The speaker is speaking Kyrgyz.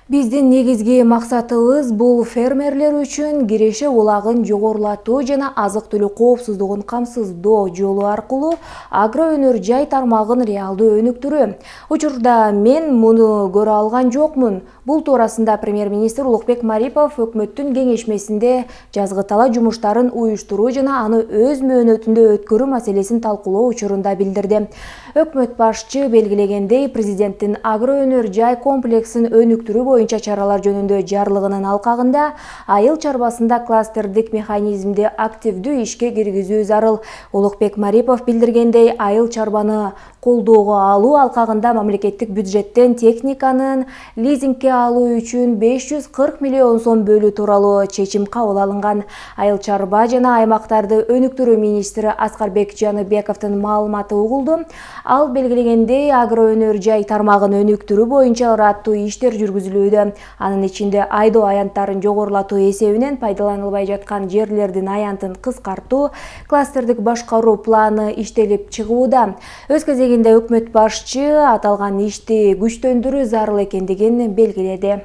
Биздин негизги максатыбыз бул фермерлер үчүн киреше улагын жогорулатуу жана азык-түлүк коопсуздугун камсыздоо жолу аркылуу агро-өнөр жай тармагын реалдуу өнүктүрүү. Учурда мен муну көрө алган жокмун. Бул туурасында премьер-министр Улукбек Марипов Өкмөттүн кеңешмесинде жазгы тала жумуштарын уюштуруу жана аны өз мөөнөтүндө өткөрүү маселесин талкуулоо учурунда билдирди. Өкмөт башчы белгилегендей, президенттин агро-өнөр жай комплексин өнүктүрүү боюнча чаралар жөнүндө жарлыгынын алкагында айыл чарбасында кластердик механизмди активдүү ишке киргизүү зарыл. Улукбек Марипов билдиргендей, айыл чарбаны колдоого алуу алкагында мамлекеттик бюджеттен техниканын лизингке алуу үчүн 540 миллион сом бөлүү тууралуу чечим кабыл алынган. Айыл чарба жана аймактарды өнүктүрүү министри Аскарбек Жаныбековдун маалыматы угулду. Ал белгилегендей, агро-өнөр жай тармагын өнүктүрүү боюнча ыраттуу иштер жүргүзүлүүдө. Анын ичинде айдоо аянттарын жогорулатуу эсебинен пайдаланылбай жаткан жерлердин аянтын кыскартуу, кластердик башкаруу планы иштелип чыгууда. Өз кезегинде өкмөт башчы аталган ишти күчтөндүрүү зарыл экендигин белгиледи.